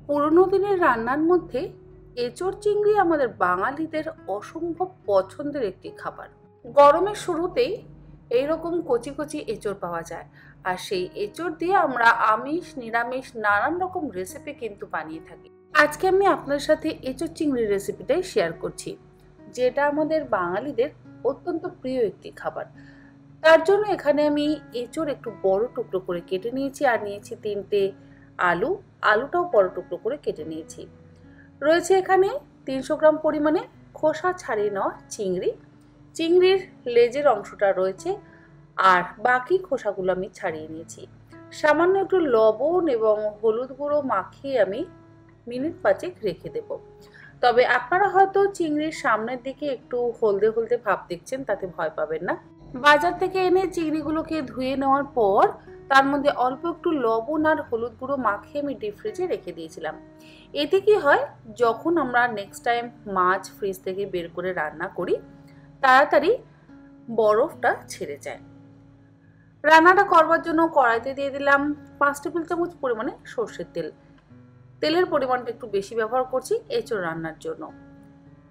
পুরোনো দিনের রান্নার মধ্যে এঁচোড় চিংড়ি আমাদের বাঙালিদের অসম্ভব পছন্দের একটি খাবার। গরমের শুরুতেই এইরকম কচি কচি এঁচোড় পাওয়া যায়, আর সেই এঁচোড় দিয়ে আমরা আমিষ নিরামিষ নানান রকম রেসিপি কিন্তু বানিয়ে থাকি। আজকে আমি আপনার সাথে এঁচোড় চিংড়ির রেসিপিটাই শেয়ার করছি, যেটা আমাদের বাঙালিদের অত্যন্ত প্রিয় একটি খাবার। তার জন্য এখানে আমি এঁচোড় একটু বড় টুকরো করে কেটে নিয়েছি, আর নিয়েছি 3টে আলুটাও বড় টুকরো করে কেটে নিয়েছি। রয়েছে এখানে 300 গ্রাম পরিমাণে খোসা ছাড়িয়ে নেওয়া চিংড়ির লেজের অংশটা রয়েছে, আর বাকি খোসাগুলো আমি ছাড়িয়ে নিয়েছি। সামান্য একটু লবণ এবং হলুদ গুঁড়ো মাখিয়ে আমি মিনিট 5 রেখে দেব। তবে আপনারা হয়তো চিংড়ির সামনের দিকে একটু হলদে হলদে ভাব দেখছেন, তাতে ভয় পাবেন না। বাজার থেকে এনে চিংড়িগুলোকে ধুয়ে নেওয়ার পর তার মধ্যে অল্প একটু লবণ আর হলুদ গুঁড়ো মাখিয়ে আমি ডিপ ফ্রিজে রেখে দিয়েছিলাম। এতে কি হয়, যখন আমরা নেক্সট টাইম মাছ ফ্রিজ থেকে বের করে রান্না করি, তাড়াতাড়ি বরফটা ছেড়ে যায়। রান্নাটা করবার জন্য কড়াইতে দিয়ে দিলাম 5 টেবিল চামচ পরিমাণে সর্ষের তেল। তেলের পরিমাণটা একটু বেশি ব্যবহার করছি এঁচোড় রান্নার জন্য।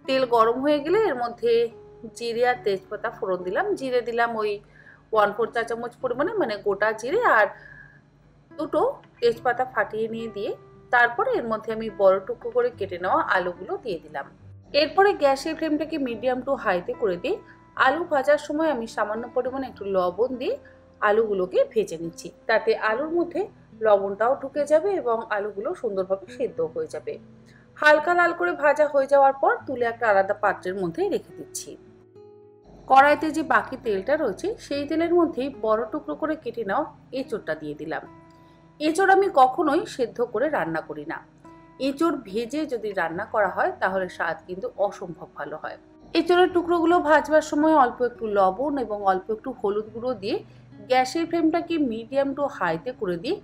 তেল গরম হয়ে গেলে এর মধ্যে জিরে আর তেজপাতা ফোড়ন দিলাম। জিরে দিলাম ওই 1/4 চা চামচ পরিমাণে, মানে গোটা জিরে, আর 2টো তেজপাতা ফাটিয়ে নিয়ে দিয়ে তারপরে এর মধ্যে আমি বড় টুকরো করে কেটে নেওয়া আলুগুলো দিয়ে দিলাম। এরপরে গ্যাসের ফ্লেমটাকে মিডিয়াম টু হাইতে করে দিয়ে আলু ভাজার সময় আমি সামান্য পরিমাণে একটু লবণ দিয়ে আলুগুলোকে ভেজে নিচ্ছি। তাতে আলুর মধ্যে লবণটাও ঢুকে যাবে এবং আলুগুলো সুন্দরভাবে সেদ্ধ হয়ে যাবে। হালকা লাল করে ভাজা হয়ে যাওয়ার পর তুলে একটা আলাদা পাত্রের মধ্যে রেখে দিচ্ছি। কড়াইতে যে বাকি তেলটা রয়েছে সেই তেলের মধ্যেই বড় টুকরো করে কেটে নেওয়া এঁচোড়টা দিয়ে দিলাম। এঁচোড় আমি কখনোই সেদ্ধ করে রান্না করি না। এঁচোড় ভেজে যদি রান্না করা হয় তাহলে স্বাদ কিন্তু অসম্ভব ভালো হয়। এঁচোড়ের টুকরোগুলো ভাজবার সময় অল্প একটু লবণ এবং অল্প একটু হলুদ গুঁড়ো দিয়ে গ্যাসের ফ্লেমটাকে মিডিয়াম টু হাইতে করে দিয়ে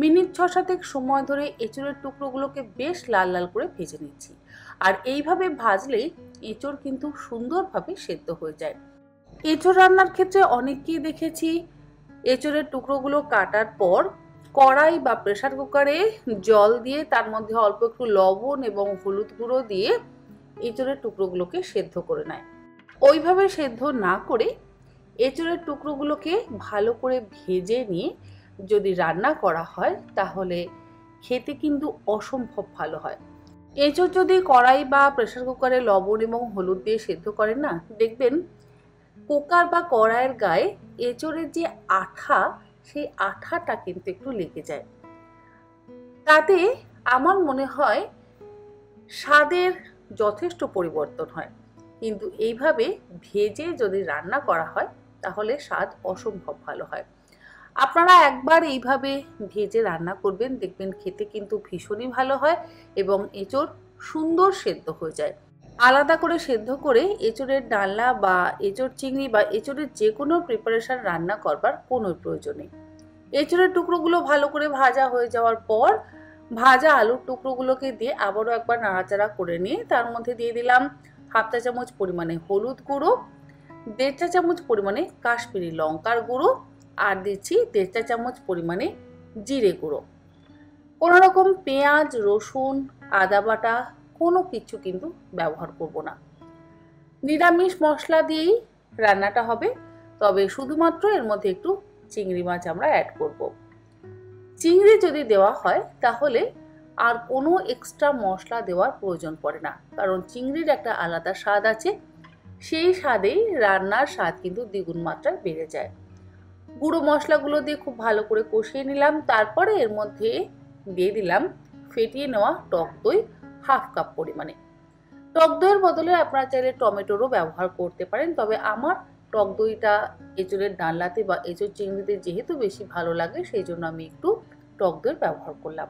মিনিট 6-7 সময় ধরে এঁচোড়ের টুকরোগুলোকে বেশ লাল লাল করে ভেজে নিচ্ছি। আর এইভাবে ভাজলেই এঁচোড় কিন্তু সুন্দরভাবে সেদ্ধ হয়ে যায়। এঁচোড় রান্নার ক্ষেত্রে অনেককেই দেখেছি এঁচোড়ের টুকরোগুলো কাটার পর কড়াই বা প্রেসার কুকারে জল দিয়ে তার মধ্যে অল্প একটু লবণ এবং হলুদ গুঁড়ো দিয়ে এঁচোড়ের টুকরোগুলোকে সেদ্ধ করে নেয়। ওইভাবে সেদ্ধ না করে এঁচোড়ের টুকরোগুলোকে ভালো করে ভেজে নিয়ে যদি রান্না করা হয় তাহলে খেতে কিন্তু অসম্ভব ভালো হয়। এঁচোড় যদি কড়াই বা প্রেসার কুকারে লবণ এবং হলুদ দিয়ে সেদ্ধ করেন না, দেখবেন কুকার বা কড়াইয়ের গায়ে এঁচোড়ের যে আঠা, সেই আঠাটা কিন্তু একটু লেগে যায়। তাতে আমার মনে হয় স্বাদের যথেষ্ট পরিবর্তন হয়। কিন্তু এইভাবে ভেজে যদি রান্না করা হয় তাহলে স্বাদ অসম্ভব ভালো হয়। আপনারা একবার এইভাবে ভেজে রান্না করবেন, দেখবেন খেতে কিন্তু ভীষণই ভালো হয় এবং এঁচোড় সুন্দর সেদ্ধ হয়ে যায়। আলাদা করে সেদ্ধ করে এঁচোড়ের ডালনা বা এঁচোড় চিংড়ি বা এঁচোড়ের যে কোনো প্রিপারেশন রান্না করবার কোনো প্রয়োজন নেই। এঁচোড়ের টুকরোগুলো ভালো করে ভাজা হয়ে যাওয়ার পর ভাজা আলুর টুকরোগুলোকে দিয়ে আবারও একবার নাড়াচাড়া করে নিয়ে তার মধ্যে দিয়ে দিলাম 1/2 চা চামচ পরিমাণে হলুদ গুঁড়ো, 1.5 চা চামচ পরিমাণে কাশ্মীরি লঙ্কার গুঁড়ো, আর দিচ্ছি 1.5 চা চামচ পরিমাণে জিরে গুঁড়ো। কোনো রকম পেঁয়াজ, রসুন, আদা বাটা কোনো কিছু কিন্তু ব্যবহার করব না। নিরামিষ মশলা দিয়েই রান্নাটা হবে, তবে শুধুমাত্র এর মধ্যে একটু চিংড়ি মাছ আমরা অ্যাড করব। চিংড়ি যদি দেওয়া হয় তাহলে আর কোনো এক্সট্রা মশলা দেওয়ার প্রয়োজন পড়ে না, কারণ চিংড়ির একটা আলাদা স্বাদ আছে। সেই স্বাদেই রান্নার স্বাদ কিন্তু দ্বিগুণ মাত্রায় বেড়ে যায়। গুঁড়ো মশলাগুলো দিয়ে খুব ভালো করে কষিয়ে নিলাম। তারপরে এর মধ্যে দিয়ে দিলাম ফেটিয়ে নেওয়া টক দই 1/2 কাপ পরিমাণে। টক দইয়ের বদলে আপনারা চাইলে টমেটোরও ব্যবহার করতে পারেন, তবে আমার টক দইটা এঁচোড়ের ডালনাতে বা এঁচোড় চিংড়িতে যেহেতু বেশি ভালো লাগে সেই জন্য আমি একটু টক দই ব্যবহার করলাম।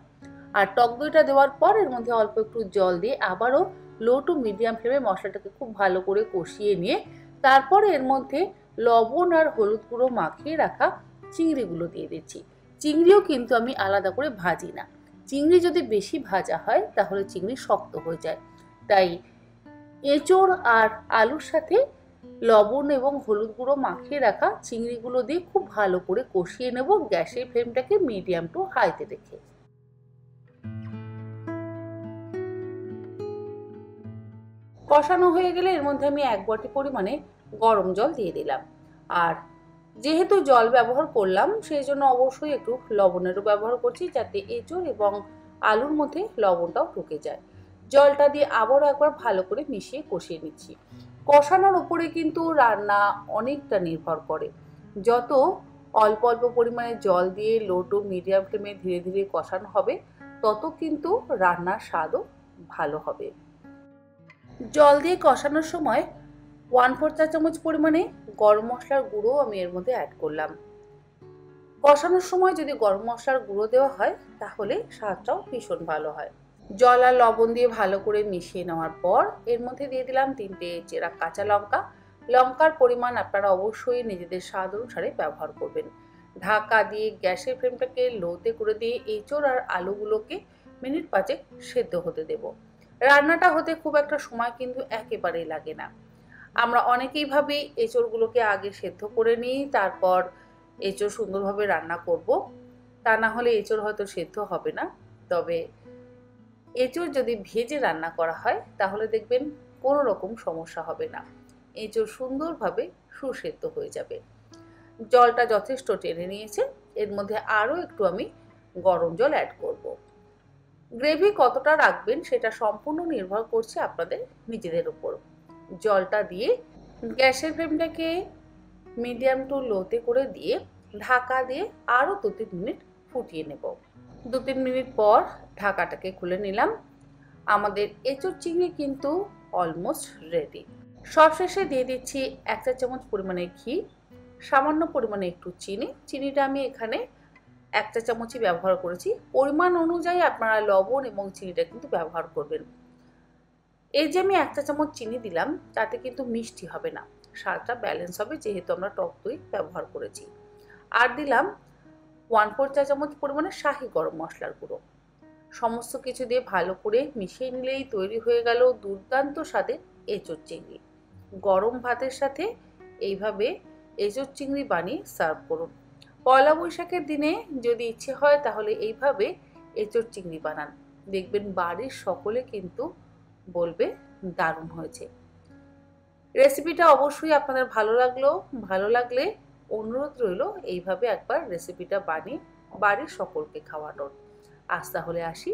আর টক দইটা দেওয়ার পর এর মধ্যে অল্প একটু জল দিয়ে আবারও লো টু মিডিয়াম ফ্লেমে মশলাটাকে খুব ভালো করে কষিয়ে নিয়ে তারপরে এর মধ্যে লবণ আর হলুদ গুঁড়ো মাখিয়ে রাখা চিংড়িগুলো দিয়ে দিচ্ছি। চিংড়িও কিন্তু আমি আলাদা করে ভাজি না। চিংড়ি যদি বেশি ভাজা হয় তাহলে চিংড়ি শক্ত হয়ে যায়। তাই এঁচোড় আর আলুর সাথে লবণ এবং হলুদ গুঁড়ো মাখিয়ে রাখা চিংড়িগুলো দিয়ে খুব ভালো করে কষিয়ে নেব, গ্যাসের ফ্লেমটাকে মিডিয়াম টু হাইতে রেখে। কষানো হয়ে গেলে এর মধ্যে আমি 1 বাটি পরিমাণে গরম জল দিয়ে দিলাম। আর যেহেতু জল ব্যবহার করলাম সেই জন্য অবশ্যই একটু লবণেরও ব্যবহার করছি, যাতে এঁচোড় এবং আলুর মধ্যে লবণটাও ঢুকে যায়। জলটা দিয়ে আবারও একবার ভালো করে মিশিয়ে কষিয়ে নিচ্ছি। কষানোর উপরে কিন্তু রান্না অনেকটা নির্ভর করে। যত অল্প অল্প পরিমাণে জল দিয়ে লো টু মিডিয়াম ফ্লেমে ধীরে ধীরে কষানো হবে, তত কিন্তু রান্নার স্বাদও ভালো হবে। জল দিয়ে কষানোর সময় 1/4 চা চামচ পরিমাণে গরম মশলার গুঁড়ো আমি এর মধ্যে অ্যাড করলাম। কষানোর সময় যদি গরম মশলার গুঁড়ো দেওয়া হয় তাহলে স্বাদটাও ভীষণ ভালো হয়। জল আর লবণ দিয়ে ভালো করে মিশিয়ে নেওয়ার পর এর মধ্যে দিয়ে দিলাম 3টে চেরা কাঁচা লঙ্কা। লঙ্কার পরিমাণ আপনারা অবশ্যই নিজেদের স্বাদ অনুসারে ব্যবহার করবেন। ঢাকা দিয়ে গ্যাসের ফ্লেমটাকে লোতে করে দিয়ে এঁচোড় আর আলুগুলোকে মিনিট 5 সেদ্ধ হতে দেব। রান্নাটা হতে খুব একটা সময় কিন্তু একেবারেই লাগে না। আমরা অনেকেই ভাবি এঁচোড়গুলোকে আগে সেদ্ধ করে নিই, তারপর এঁচোড় সুন্দরভাবে রান্না করব। তা না হলে এঁচোড় হয়তো সেদ্ধ হবে না। তবে এঁচোড় যদি ভেজে রান্না করা হয় তাহলে দেখবেন কোনো রকম সমস্যা হবে না, এঁচোড় সুন্দরভাবে সুসেদ্ধ হয়ে যাবে। জলটা যথেষ্ট টেনে নিয়েছে, এর মধ্যে আরও একটু আমি গরম জল অ্যাড করব। গ্রেভি কতটা রাখবেন সেটা সম্পূর্ণ নির্ভর করছে আপনাদের নিজেদের উপর। জলটা দিয়ে গ্যাসের ফ্লেমটাকে মিডিয়াম টু লোতে করে দিয়ে ঢাকা দিয়ে আরও 2-3 মিনিট ফুটিয়ে নেব। 2-3 মিনিট পর ঢাকাটাকে খুলে নিলাম। আমাদের এঁচোড় চিংড়ি কিন্তু অলমোস্ট রেডি। সবশেষে দিয়ে দিচ্ছি 1 চা চামচ পরিমাণে ঘি, সামান্য পরিমাণে একটু চিনি। চিনিটা আমি এখানে 1 চা চামচই ব্যবহার করেছি। পরিমাণ অনুযায়ী আপনারা লবণ এবং চিনিটা কিন্তু ব্যবহার করবেন। এই যে আমি 1 চা চামচ চিনি দিলাম তাতে কিন্তু মিষ্টি হবে না, স্বাদটা ব্যালেন্স হবে যেহেতু আমরা টক দই ব্যবহার করেছি। আর দিলাম 1/4 চা চামচ পরিমাণে শাহি গরম মশলার গুঁড়ো। সমস্ত কিছু দিয়ে ভালো করে মিশিয়ে নিলেই তৈরি হয়ে গেল দুর্দান্ত স্বাদের এঁচোড় চিংড়ি। গরম ভাতের সাথে এইভাবে এঁচোড় চিংড়ি বানিয়ে সার্ভ করুন। পয়লা বৈশাখের দিনে যদি ইচ্ছে হয় তাহলে এইভাবে এঁচোড় চিংড়ি বানান, দেখবেন বাড়ির সকলে কিন্তু বলবে দারুণ হয়েছে। রেসিপিটা অবশ্যই আপনাদের ভালো লাগলে অনুরোধ রইল এইভাবে একবার রেসিপিটা বানিয়ে বাড়ির সকলকে খাওয়ানোর। আজ তাহলে আসি,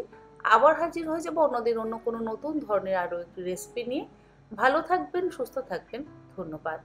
আবার হাজির হয়ে যাব অন্যদিন অন্য কোনো নতুন ধরনের আরও একটি রেসিপি নিয়ে। ভালো থাকবেন, সুস্থ থাকবেন, ধন্যবাদ।